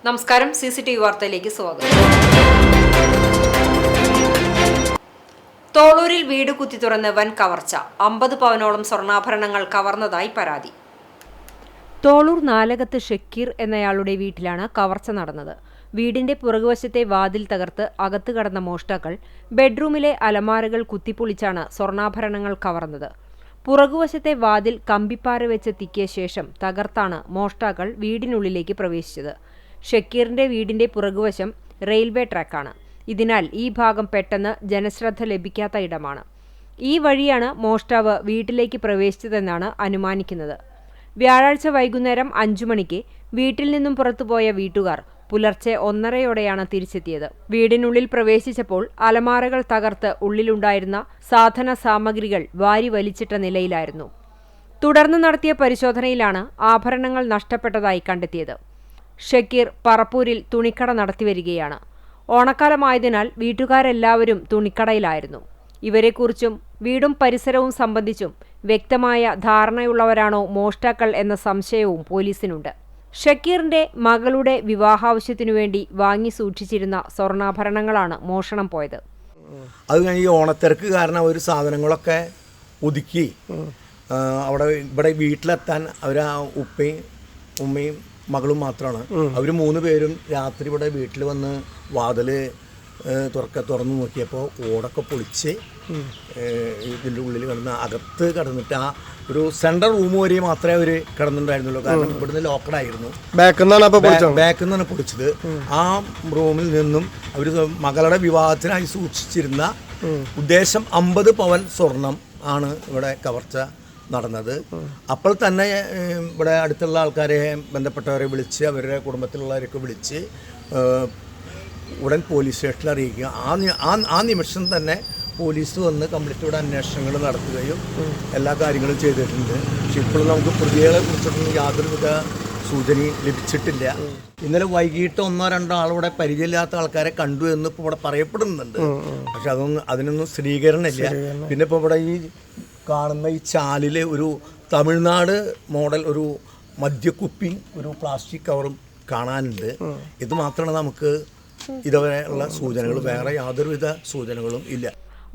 നമസ്കാരം, CCTV വാർത്തയിലേക്ക് സ്വാഗതം. തോളൂരിൽ വീട് കുത്തി തുറന്ന് വൻ കവർച്ച. 50 പവനോളം സ്വർണ്ണാഭരണങ്ങൾ കവർന്നതായി പരാതി. തോളൂർ നാലകത്ത് ഷക്കീർ എന്നയാളുടെ വീട്ടിലാണ് കവർച്ച നടന്നത്. വീടിന്റെ പുറകുവശത്തെ വാതിൽ തകർത്ത് അകത്ത് കടന്ന മോഷ്ടാക്കൾ ബെഡ്റൂമിലെ അലമാരകൾ കുത്തിപ്പൊളിച്ചാണ് സ്വർണ്ണാഭരണങ്ങൾ കവർന്നത്. പുറകുവശത്തെ വാതിൽ കമ്പിപ്പാര വെച്ച് തിക്കിയ ശേഷം തകർത്താണ് മോഷ്ടാക്കൾ വീടിനുള്ളിലേക്ക് പ്രവേശിച്ചത്. ഷക്കീറിന്റെ വീടിന്റെ പുറകുവശം റെയിൽവേ ട്രാക്കാണ്. ഇതിനാൽ ഈ ഭാഗം പെട്ടെന്ന് ജനശ്രദ്ധ ലഭിക്കാത്ത ഇടമാണ്. ഈ വഴിയാണ് മോഷ്ടാവ് വീട്ടിലേക്ക് പ്രവേശിച്ചതെന്നാണ് അനുമാനിക്കുന്നത്. വ്യാഴാഴ്ച വൈകുന്നേരം 5 മണിക്ക് വീട്ടിൽ നിന്നും പുറത്തുപോയ വീട്ടുകാർ പുലർച്ചെ 1:30യോടെയാണ് തിരിച്ചെത്തിയത്. വീടിനുള്ളിൽ പ്രവേശിച്ചപ്പോൾ അലമാരകൾ തകർത്ത് ഉള്ളിലുണ്ടായിരുന്ന സാധന സാമഗ്രികൾ വാരി വലിച്ചിട്ട നിലയിലായിരുന്നു. തുടർന്ന് നടത്തിയ പരിശോധനയിലാണ് ആഭരണങ്ങൾ നഷ്ടപ്പെട്ടതായി കണ്ടെത്തിയത്. ഷക്കീർ പറപ്പൂരിൽ തുണിക്കട നടത്തിവരികയാണ്. ഓണക്കാലമായതിനാൽ വീട്ടുകാരെല്ലാവരും തുണിക്കടയിലായിരുന്നു. ഇവരെക്കുറിച്ചും വീടും പരിസരവും സംബന്ധിച്ചും വ്യക്തമായ ധാരണയുള്ളവരാണോ മോഷ്ടാക്കൾ എന്ന സംശയവും പോലീസിനുണ്ട്. ഷക്കീറിന്റെ മകളുടെ വിവാഹാവശ്യത്തിനു വേണ്ടി വാങ്ങി സൂക്ഷിച്ചിരുന്ന സ്വർണ്ണാഭരണങ്ങളാണ് മോഷണം പോയത്. അത് കഴിഞ്ഞ് ഈ ഓണത്തിരക്ക് കാരണം ഒരു സാധനങ്ങളൊക്കെ ഒതുക്കി അവിടെ ഇവിടെ വീട്ടിലെത്താൻ അവർ ഉമ്മയും മകളും മാത്രമാണ്. അവർ 3 പേരും രാത്രി ഇവിടെ വീട്ടിൽ വന്ന് വാതിൽ തുറന്നു നോക്കിയപ്പോൾ ഓടൊക്കെ പൊളിച്ച് ഇതിൻ്റെ ഉള്ളിൽ കിടന്ന് അകത്ത് കിടന്നിട്ട് ആ ഒരു സെൻട്രൽ റൂം വരെ മാത്രമേ അവർ കിടന്നിട്ടുണ്ടായിരുന്നുള്ളൂ. കാരണം ഇവിടുന്ന് ലോക്കഡായിരുന്നു. ബാക്കിൽ നിന്നാണ് പൊളിച്ചത്. ആ റൂമിൽ നിന്നും അവർ മകളുടെ വിവാഹത്തിനായി സൂക്ഷിച്ചിരുന്ന ഉദ്ദേശം 50 പവൻ സ്വർണം ആണ് ഇവിടെ കവർച്ച നടന്നത്. അപ്പോൾ തന്നെ ഇവിടെ അടുത്തുള്ള ആൾക്കാരെ ബന്ധപ്പെട്ടവരെ വിളിച്ച് അവരുടെ കുടുംബത്തിലുള്ളവരൊക്കെ വിളിച്ച് ഉടൻ പോലീസ് സ്റ്റേഷനിൽ അറിയിക്കുക. ആ നിമിഷം തന്നെ പോലീസ് വന്ന് കംപ്ലീറ്റ് ഇവിടെ അന്വേഷണങ്ങൾ നടത്തുകയും എല്ലാ കാര്യങ്ങളും ചെയ്തിട്ടുണ്ട്. പക്ഷെ ഇപ്പോഴും നമുക്ക് പ്രതികളെ കുറിച്ചിട്ടൊന്നും യാതൊരുവിധ സൂചനയും ലഭിച്ചിട്ടില്ല. ഇന്നലെ വൈകിട്ട് 1-2 ആളിവിടെ പരിചയമില്ലാത്ത ആൾക്കാരെ കണ്ടു എന്ന് ഇപ്പോൾ ഇവിടെ പറയപ്പെടുന്നുണ്ട്. പക്ഷെ അതിനൊന്നും സ്ഥിരീകരണമില്ല. പിന്നെ ഇപ്പോൾ ഇവിടെ ഈ കാണുന്ന ഈ ചാലിലെ ഒരു തമിഴ്നാട് മോഡൽ ഒരു മദ്യക്കുപ്പി ഒരു പ്ലാസ്റ്റിക് കവറും കാണാനുണ്ട്. ഇത് മാത്രമാണ് നമുക്ക് ഇതുവരെയുള്ള സൂചനകൾ, വേറെ യാതൊരുവിധ സൂചനകളും ഇല്ല.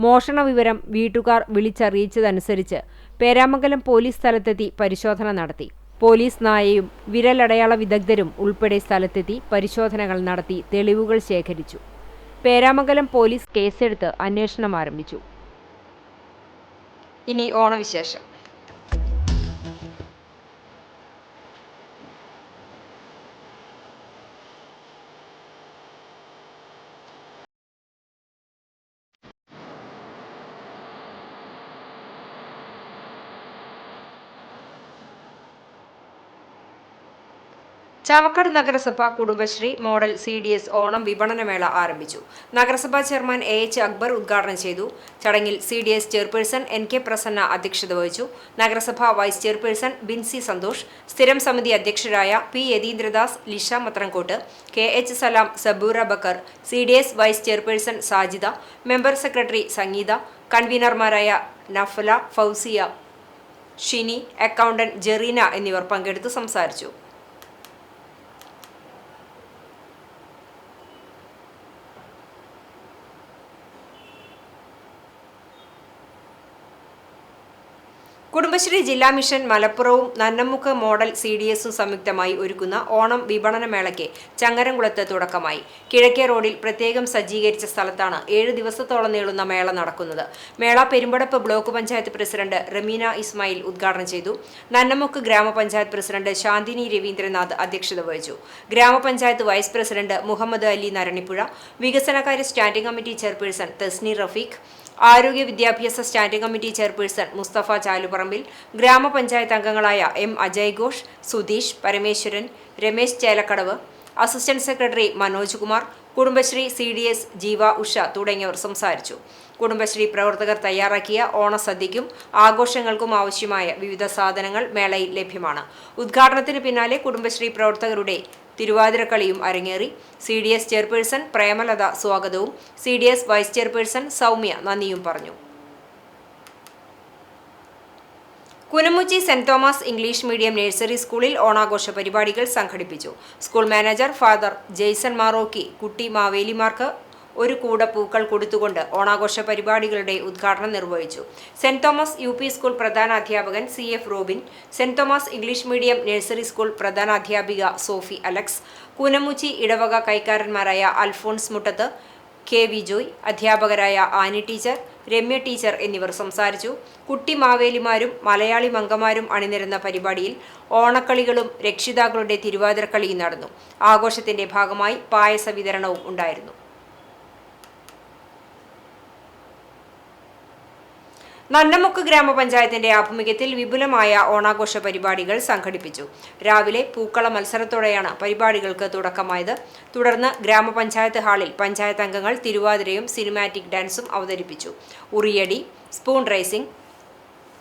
മോഷണ വിവരം വീട്ടുകാർ വിളിച്ചറിയിച്ചതനുസരിച്ച് പേരാമംഗലം പോലീസ് സ്ഥലത്തെത്തി പരിശോധന നടത്തി. പോലീസ് നായയും വിരലടയാള വിദഗ്ധരും ഉൾപ്പെടെ സ്ഥലത്തെത്തി പരിശോധനകൾ നടത്തി തെളിവുകൾ ശേഖരിച്ചു. പേരാമംഗലം പോലീസ് കേസെടുത്ത് അന്വേഷണം ആരംഭിച്ചു. ഇനി ഓണവിശേഷം. ചാവക്കാട് നഗരസഭ കുടുംബശ്രീ മോഡൽ CDS ഓണം വിപണനമേള ആരംഭിച്ചു. നഗരസഭാ ചെയർമാൻ AH അക്ബർ ഉദ്ഘാടനം ചെയ്തു. ചടങ്ങിൽ CDS ചെയർപേഴ്സൺ NK പ്രസന്ന അധ്യക്ഷത വഹിച്ചു. നഗരസഭാ വൈസ് ചെയർപേഴ്സൺ ബിൻസി സന്തോഷ്, സ്ഥിരം സമിതി അധ്യക്ഷരായ P Yatheendradas, Lisha Mathramkott, KH Salam, Sabura Bakkar, CDS vice chairperson Sajida, member secretary Sangeetha, കൺവീനർമാരായ നഫല, ഫൗസിയ, ഷിനി, അക്കൗണ്ടന്റ് ജെറീന എന്നിവർ പങ്കെടുത്ത് സംസാരിച്ചു. കുടുംബശ്രീ ജില്ലാ മിഷൻ മലപ്പുറവും നന്നമുക്ക് മോഡൽ CDSും സംയുക്തമായി ഒരുക്കുന്ന ഓണം വിപണനമേളയ്ക്ക് ചങ്ങരംകുളത്ത് തുടക്കമായി. കിഴക്കേ റോഡിൽ പ്രത്യേകം സജ്ജീകരിച്ച സ്ഥലത്താണ് 7 ദിവസത്തോളം നീളുന്ന മേള നടക്കുന്നത്. മേള പെരുമ്പടപ്പ് ബ്ലോക്ക് പഞ്ചായത്ത് പ്രസിഡന്റ് റമീന ഇസ്മായിൽ ഉദ്ഘാടനം ചെയ്തു. നന്നമുക്ക് ഗ്രാമപഞ്ചായത്ത് പ്രസിഡന്റ് ശാന്തിനി രവീന്ദ്രനാഥ് അധ്യക്ഷത വഹിച്ചു. ഗ്രാമപഞ്ചായത്ത് വൈസ് പ്രസിഡന്റ് മുഹമ്മദ് അലി നരണിപ്പുഴ, വികസനകാര്യ standing committee chairperson Thasni Rafeeq, ആരോഗ്യ വിദ്യാഭ്യാസ standing committee chairperson Musthafa Chaluparambil, ഗ്രാമപഞ്ചായത്ത് അംഗങ്ങളായ M Ajay Ghosh, Sudheesh, Parameswaran, Ramesh Chelakkadavu, assistant secretary Manoj Kumar, Kudumbashree CDS Jeeva Usha തുടങ്ങിയവർ സംസാരിച്ചു. കുടുംബശ്രീ പ്രവർത്തകർ തയ്യാറാക്കിയ ഓണസദ്യയ്ക്കും ആഘോഷങ്ങൾക്കും ആവശ്യമായ വിവിധ സാധനങ്ങൾ മേളയിൽ ലഭ്യമാണ്. ഉദ്ഘാടനത്തിന് പിന്നാലെ കുടുംബശ്രീ പ്രവർത്തകരുടെ തിരുവാതിരക്കളിയും അരങ്ങേറി. CDS ചെയർപേഴ്സൺ പ്രേമലത സ്വാഗതവും CDS വൈസ് ചെയർപേഴ്സൺ സൗമ്യ നന്ദിയും പറഞ്ഞു. Kunamuchi saint Thomas English medium nursery സ്കൂളിൽ ഓണാഘോഷ പരിപാടികൾ സംഘടിപ്പിച്ചു. School manager father Jaison Marokki കുട്ടി മാവേലിമാർക്ക് ഒരു കൂട പൂക്കൾ കൊടുത്തുകൊണ്ട് ഓണാഘോഷ പരിപാടികളുടെ ഉദ്ഘാടനം നിർവഹിച്ചു. Saint Thomas U P school പ്രധാനാധ്യാപകൻ CF Robin, saint Thomas English medium nursery school പ്രധാനാധ്യാപിക സോഫി അലക്സ്, കുനമുച്ചി ഇടവക കൈക്കാരന്മാരായ അൽഫോൺസ് മുട്ടത്ത്, KV ജോയ്, അധ്യാപകരായ ആനി ടീച്ചർ, രമ്യ ടീച്ചർ എന്നിവർ സംസാരിച്ചു. കുട്ടി മാവേലിമാരും മലയാളി മംഗമാരും അണിനിരുന്ന പരിപാടിയിൽ ഓണക്കളികളും രക്ഷിതാക്കളുടെ തിരുവാതിരക്കളിയും നടന്നു. ആഘോഷത്തിന്റെ ഭാഗമായി പായസ വിതരണവും ഉണ്ടായിരുന്നു. നന്നമുക്ക് ഗ്രാമപഞ്ചായത്തിന്റെ ആഭിമുഖ്യത്തിൽ വിപുലമായ ഓണാഘോഷ പരിപാടികൾ സംഘടിപ്പിച്ചു. രാവിലെ പൂക്കള മത്സരത്തോടെയാണ് പരിപാടികൾക്ക് തുടക്കമായത്. തുടർന്ന് ഗ്രാമപഞ്ചായത്ത് ഹാളിൽ പഞ്ചായത്ത് അംഗങ്ങൾ തിരുവാതിരയും സിനിമാറ്റിക് ഡാൻസും അവതരിപ്പിച്ചു. ഉറിയടി, സ്പൂൺ റേസിംഗ്,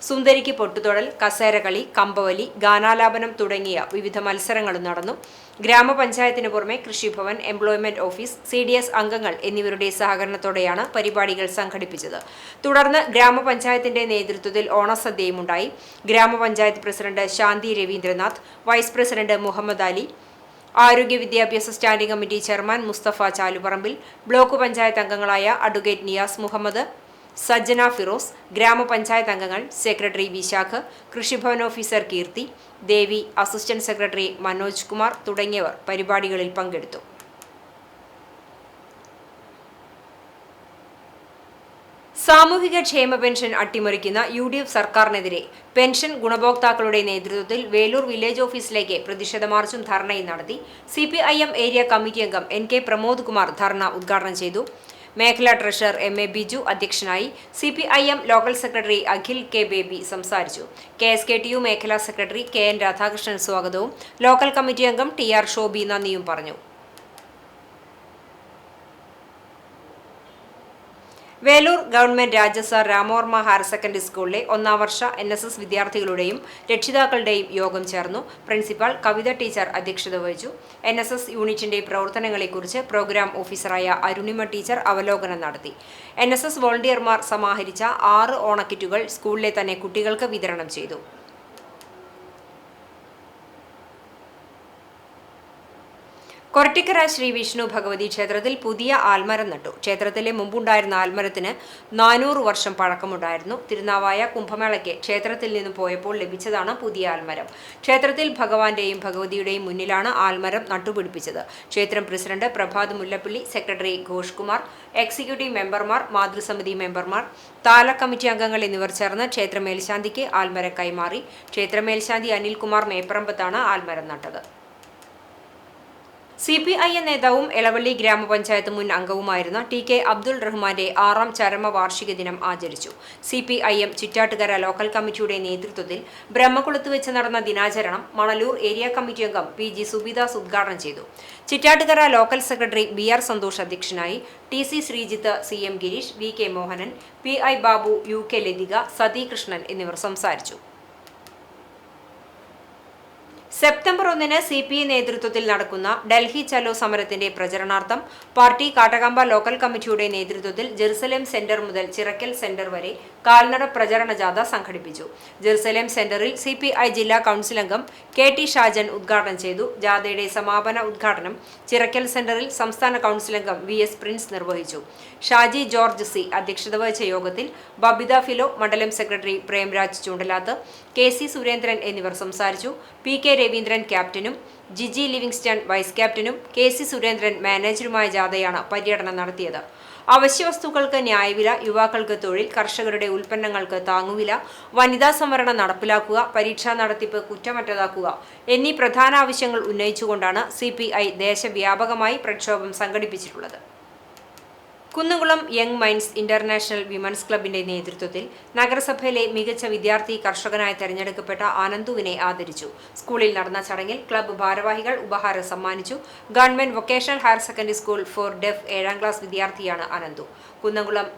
സുന്ദരിക്ക് പൊട്ടുതൊടൽ, കസേരകളി, കമ്പവലി, ഗാനാലാപനം തുടങ്ങിയ വിവിധ മത്സരങ്ങളും നടന്നു. ഗ്രാമപഞ്ചായത്തിന് പുറമെ കൃഷിഭവൻ, എംപ്ലോയ്മെന്റ് ഓഫീസ്, CDS അംഗങ്ങൾ എന്നിവരുടെ സഹകരണത്തോടെയാണ് പരിപാടികൾ സംഘടിപ്പിച്ചത്. തുടർന്ന് ഗ്രാമപഞ്ചായത്തിന്റെ നേതൃത്വത്തിൽ ഓണസദ്യയുമുണ്ടായി. ഗ്രാമപഞ്ചായത്ത് president Shanthi Raveendranath, vice president Muhammad Ali, ആരോഗ്യ വിദ്യാഭ്യാസ standing committee chairman Mustafa Chaluparambil, block panchayat അംഗങ്ങളായ അഡ്വക്കേറ്റ് നിയാസ് മുഹമ്മദ്, സജ്ജന ഫിറോസ്, ഗ്രാമപഞ്ചായത്ത് അംഗങ്ങൾ, secretary Vishakh, Krishibhavan officer Keerthi, Devi, assistant secretary Manoj Kumar തുടങ്ങിയവർ പരിപാടികളിൽ പങ്കെടുത്തു. സാമൂഹിക ക്ഷേമ പെൻഷൻ അട്ടിമറിക്കുന്ന UDF സർക്കാരിനെതിരെ പെൻഷൻ ഗുണഭോക്താക്കളുടെ നേതൃത്വത്തിൽ വേലൂർ വില്ലേജ് ഓഫീസിലേക്ക് പ്രതിഷേധ മാർച്ചും ധർണയും നടത്തി. CPIM ഏരിയ കമ്മിറ്റി അംഗം NK പ്രമോദ് കുമാർ ധർണ ഉദ്ഘാടനം ചെയ്തു. മേഖലാ ട്രഷറർ MA ബിജു അധ്യക്ഷനായി. CPIM local secretary Akhil K Baby സംസാരിച്ചു. KSKTU മേഖലാ സെക്രട്ടറി KN രാധാകൃഷ്ണൻ സ്വാഗതവും ലോക്കൽ കമ്മിറ്റി അംഗം TR ഷോബി നന്ദിയും പറഞ്ഞു. Velur government Rajasar Ramavarma higher secondary സ്കൂളിലെ 1ാം വർഷ NSS വിദ്യാർത്ഥികളുടെയും രക്ഷിതാക്കളുടെയും യോഗം ചേർന്നു. പ്രിൻസിപ്പാൾ കവിത ടീച്ചർ അധ്യക്ഷത വഹിച്ചു. NSS യൂണിറ്റിന്റെ പ്രവർത്തനങ്ങളെക്കുറിച്ച് പ്രോഗ്രാം ഓഫീസറായ അരുണിമ ടീച്ചർ അവലോകനം നടത്തി. NSS വോളണ്ടിയർമാർ സമാഹരിച്ച 6 ഓണക്കിറ്റുകൾ സ്കൂളിലെ തന്നെ കുട്ടികൾക്ക് വിതരണം ചെയ്തു. കൊരട്ടിക്കര ശ്രീ വിഷ്ണു ഭഗവതി ക്ഷേത്രത്തിൽ പുതിയ ആൽമരം നട്ടു. ക്ഷേത്രത്തിലെ മുമ്പുണ്ടായിരുന്ന ആൽമരത്തിന് 400 വർഷം പഴക്കമുണ്ടായിരുന്നു. തിരുനാവായ കുംഭമേളയ്ക്ക് ക്ഷേത്രത്തിൽ നിന്നും പോയപ്പോൾ ലഭിച്ചതാണ് പുതിയ ആൽമരം. ക്ഷേത്രത്തിൽ ഭഗവാന്റെയും ഭഗവതിയുടെയും മുന്നിലാണ് ആൽമരം നട്ടുപിടിപ്പിച്ചത്. ക്ഷേത്രം president Prabhath Mullappally, secretary Ghosh Kumar, executive മെമ്പർമാർ, മാതൃസമിതി മെമ്പർമാർ, താലൂക്ക് കമ്മിറ്റി അംഗങ്ങൾ എന്നിവർ ചേർന്ന് ക്ഷേത്ര മേൽശാന്തിക്ക് ആൽമരം കൈമാറി. ക്ഷേത്ര മേൽശാന്തി അനിൽകുമാർ മേപ്പറമ്പത്താണ് ആൽമരം നട്ടത്. CPIM നേതാവും എളവള്ളി ഗ്രാമപഞ്ചായത്ത് മുൻ അംഗവുമായിരുന്ന TK അബ്ദുൾ റഹ്മാന്റെ 6ാം ചരമവാർഷിക ദിനം ആചരിച്ചു. CPIM ചിറ്റാട്ടുകര ലോക്കൽ കമ്മിറ്റിയുടെ നേതൃത്വത്തിൽ ബ്രഹ്മകുളത്ത് വെച്ച് നടന്ന ദിനാചരണം മണലൂർ ഏരിയ കമ്മിറ്റി അംഗം PG സുബിദാസ് ഉദ്ഘാടനം ചെയ്തു. Chittattukara local secretary BR Santhosh അധ്യക്ഷനായി. TC Sreejith, CM Girish, VK Mohanan, PI Babu, UK Lathika, sati Krishnan എന്നിവർ സംസാരിച്ചു. സെപ്റ്റംബർ 1-ന് CPI നേതൃത്വത്തിൽ നടക്കുന്ന ഡൽഹി ചലോ സമരത്തിന്റെ പ്രചരണാർത്ഥം പാർട്ടി കാട്ടകമ്പ ലോക്കൽ കമ്മിറ്റിയുടെ നേതൃത്വത്തിൽ ജെറുസലേം സെന്റർ മുതൽ ചിറക്കൽ സെന്റർ വരെ കാൽനട പ്രചരണ ജാഥ സംഘടിപ്പിച്ചു. ജെറുസലേം സെന്ററിൽ CPI ജില്ലാ കൗൺസിൽ അംഗം KT ഷാജൻ ഉദ്ഘാടനം ചെയ്തു. ജാഥയുടെ സമാപന ഉദ്ഘാടനം ചിറക്കൽ സെന്ററിൽ സംസ്ഥാന കൗൺസിൽ അംഗം VS പ്രിൻസ് നിർവഹിച്ചു. ഷാജി ജോർജ് C അധ്യക്ഷത വഹിച്ച യോഗത്തിൽ ബബിത ഫിലോ, മണ്ഡലം സെക്രട്ടറി പ്രേംരാജ് ചൂണ്ടലാത്ത്, KC സുരേന്ദ്രൻ എന്നിവർ സംസാരിച്ചു. PK രവീന്ദ്രൻ ക്യാപ്റ്റനും ജിജി ലിവിങ്സ്റ്റൺ വൈസ് ക്യാപ്റ്റനും KC സുരേന്ദ്രൻ മാനേജറുമായ ജാഥയാണ് പര്യടനം നടത്തിയത്. അവശ്യവസ്തുക്കൾക്ക് ന്യായവില, യുവാക്കൾക്ക് തൊഴിൽ, കർഷകരുടെ ഉൽപ്പന്നങ്ങൾക്ക് താങ്ങുവില, വനിതാ സംവരണം നടപ്പിലാക്കുക, പരീക്ഷാ നടത്തിപ്പ് കുറ്റമറ്റതാക്കുക എന്നീ പ്രധാന ആവശ്യങ്ങൾ ഉന്നയിച്ചുകൊണ്ടാണ് CPI ദേശവ്യാപകമായി പ്രക്ഷോഭം സംഘടിപ്പിച്ചിട്ടുള്ളത്. Kunnamkulam young minds international women's ക്ലബിന്റെ നേതൃത്വത്തിൽ നഗരസഭയിലെ മികച്ച വിദ്യാർത്ഥി കർഷകനായി തെരഞ്ഞെടുക്കപ്പെട്ട അനന്തുവിനെ ആദരിച്ചു. സ്കൂളിൽ നടന്ന ചടങ്ങിൽ ക്ലബ്ബ് ഭാരവാഹികൾ ഉപഹാരം സമ്മാനിച്ചു. Government vocational higher secondary school for deaf 7ാം ക്ലാസ് വിദ്യാർത്ഥിയാണ് Ananthu. Kunnamkulam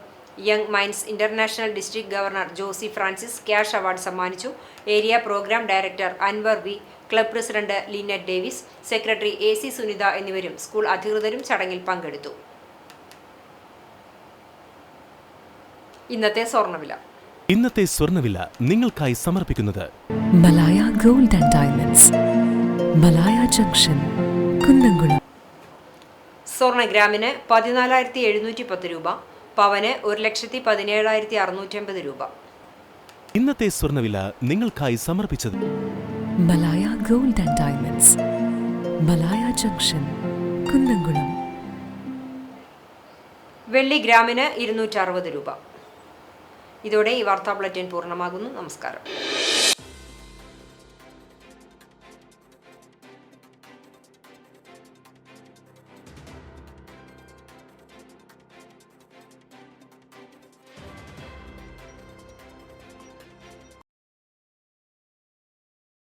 young minds international district governor Josy Francis cash award സമ്മാനിച്ചു. Area programme director Anvar V, club president Linet Davis, secretary AC Sunitha എന്നിവരും സ്കൂൾ അധികൃതരും ചടങ്ങിൽ പങ്കെടുത്തു. ഇന്നത്തെ സ്വർണ്ണവില ഇന്നത്തെ സ്വർണ്ണവില നിങ്ങൾക്കായി സമർപ്പിക്കുന്നത് Malaya gold and diamonds, Malaya junction, Kunnamkulam. സ്വർണ്ണ ഗ്രാമിന് 14,710 രൂപ, പവന് 1,17,650 രൂപ. ഇന്നത്തെ സ്വർണ്ണവില നിങ്ങൾക്കായി സമർപ്പിച്ചത് Malaya gold and diamonds, Malaya junction, Kunnamkulam. വെള്ളി ഗ്രാമിന് 260 രൂപ. ഇതോടെ ഈ വാർത്താ ബുള്ളറ്റിൻ പൂർണ്ണമാകുന്നു. നമസ്കാരം.